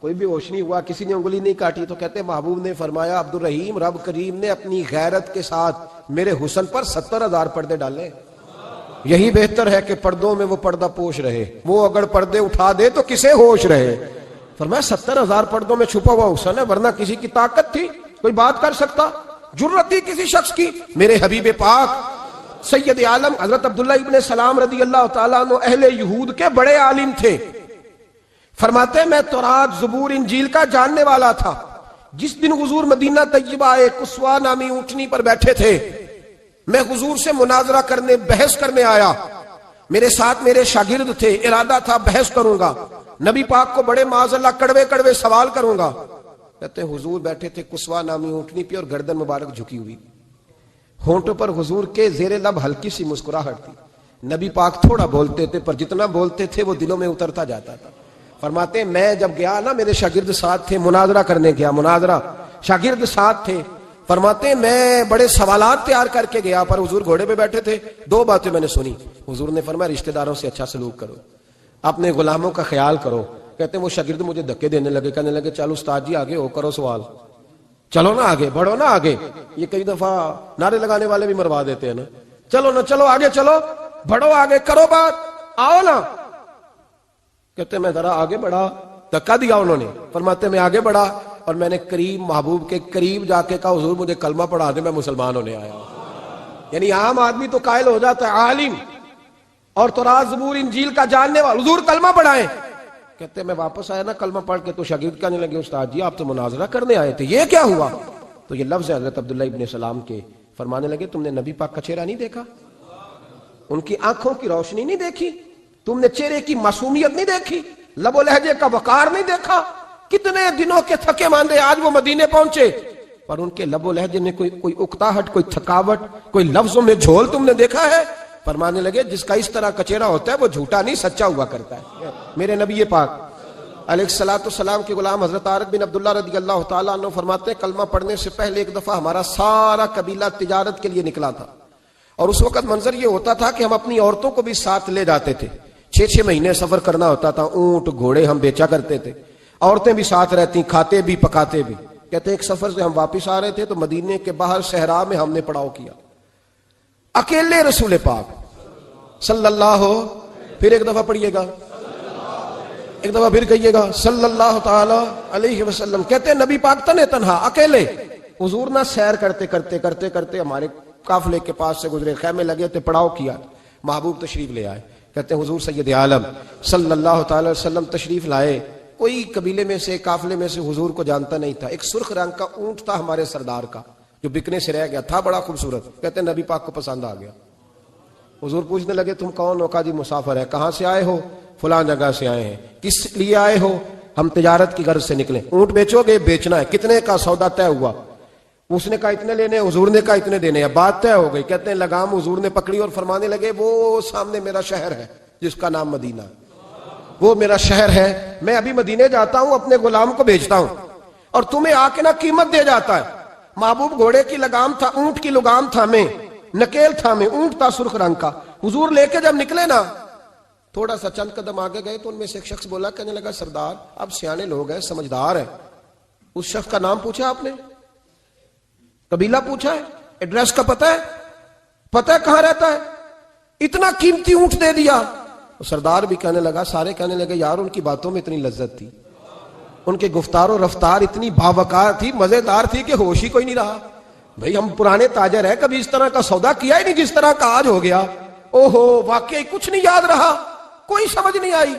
کوئی بھی ہوش نہیں ہوا، کسی نے انگلی نہیں کاٹی۔ تو کہتے ہیں محبوب نے فرمایا عبد الرحیم رب کریم نے اپنی غیرت کے ساتھ میرے حسن پر 70,000 پردے ڈالے، یہی بہتر ہے کہ پردوں میں وہ پردہ پوش رہے، وہ اگر پردے اٹھا دے تو کسے ہوش رہے۔ فرمایا 70,000 پردوں میں چھپا ہوا حسن ہے، ورنہ کسی کی طاقت تھی کوئی بات کر سکتا، جرت تھی کسی شخص کی؟ میرے حبیب پاک سید عالم حضرت عبداللہ ابن سلام رضی اللہ تعالیٰ عنہ اہل یہود کے بڑے عالم تھے۔ فرماتے میں تورات زبور انجیل کا جاننے والا تھا۔ جس دن حضور مدینہ طیبہ ایک قصوہ نامی اونٹنی پر بیٹھے تھے، میں حضور سے مناظرہ کرنے، بحث کرنے آیا، میرے ساتھ میرے شاگرد تھے، ارادہ تھا بحث کروں گا، نبی پاک کو بڑے معاذ اللہ کڑوے کڑوے سوال کروں گا۔ کہتے ہیں حضور بیٹھے تھے قصوہ نامی اونٹنی پہ اور گردن مبارک جھکی ہوئی، ہونٹوں پر حضور کے زیر لب ہلکی سی مسکراہٹ تھی۔ نبی پاک تھوڑا بولتے تھے پر جتنا بولتے تھے وہ دلوں میں اترتا جاتا تھا۔ فرماتے ہیں میں جب گیا نا، میرے شاگرد ساتھ تھے، مناظرہ کرنے گیا، مناظرہ، شاگرد ساتھ تھے۔ فرماتے ہیں میں بڑے سوالات تیار کر کے گیا، پر حضور گھوڑے پہ بیٹھے تھے۔ دو باتیں میں نے سنی، حضور نے فرمایا رشتہ داروں سے اچھا سلوک کرو، اپنے غلاموں کا خیال کرو۔ کہتے ہیں وہ شاگرد مجھے دھکے دینے لگے، کہنے لگے چلو استاد جی آگے ہو، کرو سوال، چلو نا آگے بڑھو نا آگے۔ یہ کئی دفعہ نعرے لگانے والے بھی مروا دیتے ہیں نا، چلو نا چلو آگے، چلو بڑھو آگے، کرو بات، آؤ نا۔ کہتے میں ذرا آگے بڑھا، دھکا دیا انہوں نے۔ فرماتے میں آگے بڑھا اور میں نے قریب محبوب کے قریب جا کے کہا حضور مجھے کلمہ پڑھا دے، میں مسلمان ہونے آیا ہوں۔ یعنی عام آدمی تو قائل ہو جاتا ہے عالم اور تورات زبور انجیل کا جاننے والا، حضور کلمہ پڑھائیں۔ کہتے میں واپس آیا نا کلمہ پڑھ کے، تو شاگرد کہنے لگے استاد جی آپ تو مناظرہ کرنے آئے تھے، یہ کیا ہوا؟ تو یہ لفظ ہے حضرت عبداللہ ابن سلام کے، فرمانے لگے تم نے نبی پاک کا چہرہ نہیں دیکھا، ان کی آنکھوں کی روشنی نہیں دیکھی، تم نے چہرے کی معصومیت نہیں دیکھی، لب و لہجے کا وقار نہیں دیکھا؟ کتنے دنوں کے تھکے ماندے آج وہ مدینے پہنچے، پر ان کے لب و لہجے میں کوئی اکتاہٹ، کوئی تھکاوٹ، کوئی لفظوں میں جھول تم نے دیکھا ہے؟ فرمانے لگے جس کا اس طرح کا چہرہ ہوتا ہے وہ جھوٹا نہیں سچا ہوا کرتا ہے۔ میرے نبی پاک علیہ السلام کے غلام حضرت طارق بن عبداللہ رضی اللہ تعالیٰ عنہ فرماتے ہیں کلمہ پڑھنے سے پہلے ایک دفعہ ہمارا سارا قبیلہ تجارت کے لیے نکلا تھا، اور اس وقت منظر یہ ہوتا تھا کہ ہم اپنی عورتوں کو بھی ساتھ لے جاتے تھے، 6 مہینے سفر کرنا ہوتا تھا، اونٹ گھوڑے ہم بیچا کرتے تھے، عورتیں بھی ساتھ رہتی، کھاتے بھی پکاتے بھی۔ کہتے ہیں ایک سفر سے ہم واپس آ رہے تھے تو مدینے کے باہر صحرا میں ہم نے پڑاؤ کیا، اکیلے رسول پاک صلی اللہ، پھر ایک دفعہ پڑھیے گا، ایک دفعہ پھر کہیے گا صلی اللہ تعالی علیہ وسلم. کہتے ہیں نبی پاک تنے تنہا اکیلے حضور نہ سیر کرتے کرتے کرتے کرتے ہمارے قافلے کے پاس سے گزرے, خیمے لگے تھے, پڑاؤ کیا, محبوب تشریف لے آئے. کہتے ہیں حضور سید عالم صلی اللہ تعالی وسلم تشریف لائے. کوئی قبیلے میں سے قافلے میں سے حضور کو جانتا نہیں تھا. ایک سرخ رنگ کا اونٹ تھا ہمارے سردار کا جو بکنے سے رہ گیا تھا, بڑا خوبصورت. کہتے ہیں نبی پاک کو پسند آ گیا. حضور پوچھنے لگے تم کون ہو؟ کہا جی مسافر ہے. کہاں سے آئے ہو؟ فلاں جگہ سے آئے ہیں. کس لیے آئے ہو؟ ہم تجارت کی غرض سے نکلے. اونٹ بیچو گے؟ بیچنا ہے. کتنے کا؟ سودا طے ہوا. اس نے کہا اتنے لینے, حضور نے کہا اتنے دینے ہیں. بات طے ہو گئی. کہتے ہیں لگام حضور نے پکڑی اور فرمانے لگے وہ سامنے میرا شہر ہے جس کا نام مدینہ, وہ میرا شہر ہے. میں ابھی مدینے جاتا ہوں, اپنے غلام کو بیچتا ہوں اور تمہیں آ کے نا قیمت دے جاتا ہے. محبوب گھوڑے کی لگام تھا, اونٹ کی لگام تھا, میں نکیل تھا, میں اونٹ تھا سرخ رنگ کا. حضور لے کے جب نکلے نا تھوڑا سا چند قدم آگے گئے تو ان میں سے ایک شخص بولا, کہنے لگا سردار اب سیانے لوگ ہیں, سمجھدار ہیں. اس شخص کا نام پوچھا آپ نے, قبیلہ پوچھا ہے, ایڈریس کا پتہ ہے, پتہ ہے کہاں رہتا ہے, اتنا قیمتی اونٹ دے دیا. سردار بھی کہنے لگا, سارے کہنے لگے یار ان کی باتوں میں اتنی لذت تھی, ان کے گفتار و رفتار اتنی باوقار تھی, مزیدار تھی کہ ہوش ہی کوئی نہیں رہا. بھئی ہم پرانے تاجر ہیں, کبھی اس طرح کا سودا کیا ہی نہیں جس طرح کا آج ہو گیا. اوہو واقعی کچھ نہیں یاد رہا, کوئی سمجھ نہیں آئی.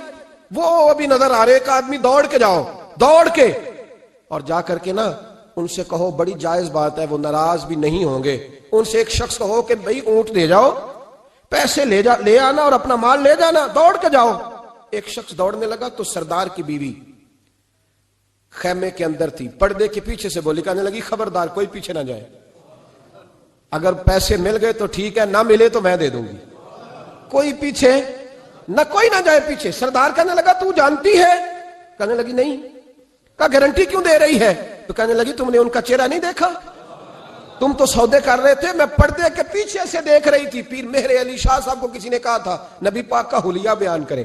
وہ ابھی نظر آ رہے, ایک آدمی دوڑ کے جاؤ, دوڑ کے اور جا کر کے نا ان سے کہو, بڑی جائز بات ہے, وہ ناراض بھی نہیں ہوں گے. ان سے ایک شخص کہو کہ بھئی اونٹ دے جاؤ, پیسے لے آنا اور اپنا مال لے جانا, دوڑ کے جاؤ. ایک شخص دوڑنے لگا تو سردار کی بیوی خیمے کے اندر تھی, پردے کے پیچھے سے بولی, کہنے لگی خبردار کوئی پیچھے نہ جائے, اگر پیسے مل گئے تو ٹھیک ہے, نہ ملے تو میں دے دوں گی, کوئی پیچھے نہ, کوئی نہ جائے پیچھے. سردار کہنے لگا تو جانتی ہے؟ کہنے لگی نہیں. کہا گارنٹی کیوں دے رہی ہے؟ تو کہنے لگی تم نے ان کا چہرہ نہیں دیکھا, تم تو سودے کر رہے تھے, میں پردے کے پیچھے سے دیکھ رہی تھی. پیر مہر علی شاہ صاحب کو کسی نے کہا تھا نبی پاک کا حلیہ بیان کرے,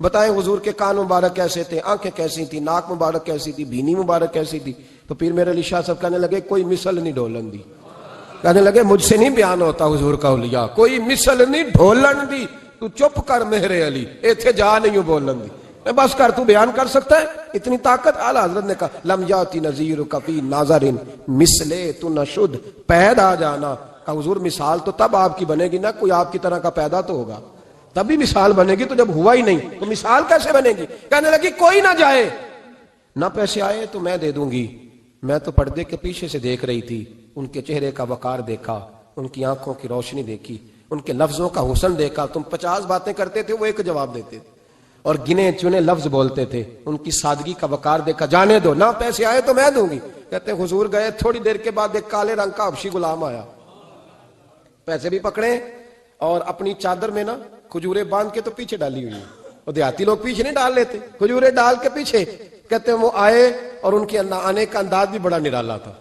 بتائیں حضور کے کان مبارک کیسے تھے, آنکھیں کیسی تھی, ناک مبارک کیسی تھی, بینی مبارک کیسی تھی. تو پیر مہر علی شاہ صاحب کہنے لگے کوئی مثل نہیں ڈھولن دی. کہنے لگے مجھ سے نہیں بیان ہوتا حضور کا حلیہ, کوئی مثل نہیں ڈھولن دی. تو چپ کر مہر علی, ایتھے جا نہیں ہوں بولن دی, بس کر, تو بیان کر سکتا ہے, اتنی طاقت. اعلیٰ حضرت نے کہا لم یاتی نذیرک فی ناظرن مثلے تو نشد, پیدا جانا. کہا حضور مثال تو تب آپ کی بنے گی نا, کوئی آپ کی طرح کا پیدا تو ہوگا, تبھی مثال بنے گی, تو جب ہوا ہی نہیں تو مثال کیسے بنے گی. کہنے لگی کوئی نہ جائے, نہ پیسے آئے تو میں دے دوں گی. میں تو پردے کے پیچھے سے دیکھ رہی تھی, ان کے چہرے کا وقار دیکھا, ان کی آنکھوں کی روشنی دیکھی, ان کے لفظوں کا حسن دیکھا. تم 50 باتیں کرتے تھے, وہ ایک جواب دیتے تھے اور گنے چنے لفظ بولتے تھے. ان کی سادگی کا وقار دیکھا, جانے دو, نہ پیسے آئے تو میں دوں گی. کہتے ہیں حضور گئے, تھوڑی دیر کے بعد ایک کالے رنگ کا حبشی غلام آیا, پیسے بھی پکڑے اور اپنی چادر میں نا کھجورے باندھ کے تو پیچھے ڈالی ہوئی. اور دیہاتی لوگ پیچھے نہیں ڈال لیتے, کھجورے ڈال کے پیچھے. کہتے ہیں وہ آئے اور ان کے آنے کا انداز بھی بڑا نرالا تھا.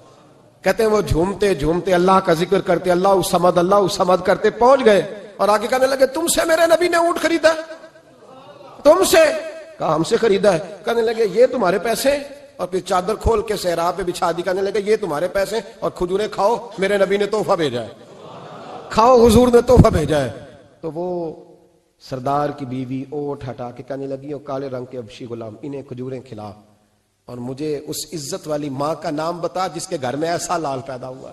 کہتے ہیں وہ جھومتے جھومتے اللہ کا ذکر کرتے, اللہ الصمد کرتے پہنچ گئے اور آگے کہنے لگے تم سے میرے نبی نے اونٹ خریدا, تم سے؟ کہا ہم سے خریدا ہے. کہنے لگے یہ تمہارے پیسے, اور پھر چادر کھول کے صحرا پہ بچھا دی. کہنے لگے یہ تمہارے پیسے اور کھجورے کھاؤ, میرے نبی نے تحفہ بھیجا ہے, کھاؤ حضور نے تحفہ بھیجا ہے. تو وہ سردار کی بیوی اوٹ ہٹا کے کہنے لگی, اور کالے رنگ کے حبشی غلام, انہیں کھجوریں کھلا اور مجھے اس عزت والی ماں کا نام بتا جس کے گھر میں ایسا لال پیدا ہوا.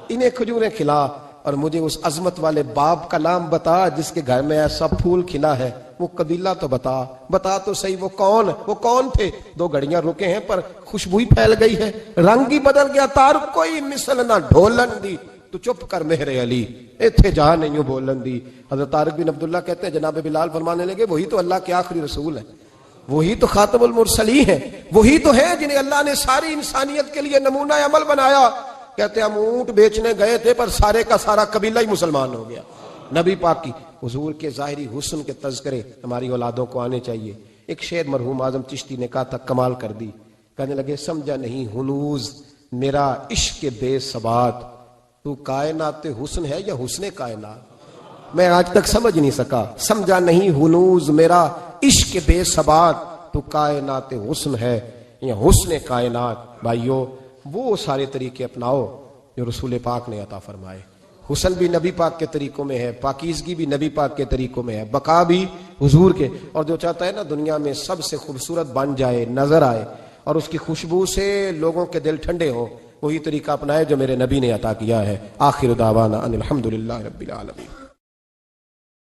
انہیں کھجوریں کھلا اور مجھے اس عظمت والے باپ کا نام بتا جس کے گھر میں ایسا پھول کھلا ہے. وہ قبیلہ تو بتا تو صحیح, وہ کون تھے؟ 2 گھڑیاں رکے ہیں پر خوشبو ہی پھیل گئی ہے, رنگ ہی بدل گیا, تار کوئی مثل نہ ڈھولن دی. تو چپ کر مہر علی, ایتھے جا نہیں ہوں بولن دی. حضرت طارق بن عبداللہ کہتے ہیں جناب بلال فرمانے لگے وہی تو اللہ کے آخری رسول ہے, وہی تو خاتم المرسلین ہیں, وہی تو ہیں جنہیں اللہ نے ساری انسانیت کے لیے نمونہ عمل بنایا. کہتے ہیں ہم اونٹ بیچنے گئے تھے پر سارے کا سارا قبیلہ ہی مسلمان ہو گیا. نبی پاک کی حضور کے ظاہری حسن کے تذکرے ہماری اولادوں کو آنے چاہیے. ایک شعر مرحوم اعظم چشتی نے کہا تھا, کمال کر دی. کہنے لگے سمجھا نہیں ہنوز میرا عشق بے ثبات, تو کائنات حسن ہے یا حسن کائنات؟ میں آج تک سمجھ نہیں سکا. سمجھا نہیں ہنوز میرا عشق بے ثبات, تو کائنات حسن ہے یا حسن کائنات. بھائیو وہ سارے طریقے اپناؤ جو رسول پاک نے عطا فرمائے. حسن بھی نبی پاک کے طریقوں میں ہے, پاکیزگی بھی نبی پاک کے طریقوں میں ہے, بقا بھی حضور کے. اور جو چاہتا ہے نا دنیا میں سب سے خوبصورت بن جائے، نظر آئے اور اس کی خوشبو سے لوگوں کے دل ٹھنڈے ہوں، وہی طریقہ اپنائے جو میرے نبی نے عطا کیا ہے. آخر دعوانا ان الحمدللہ رب العالمین.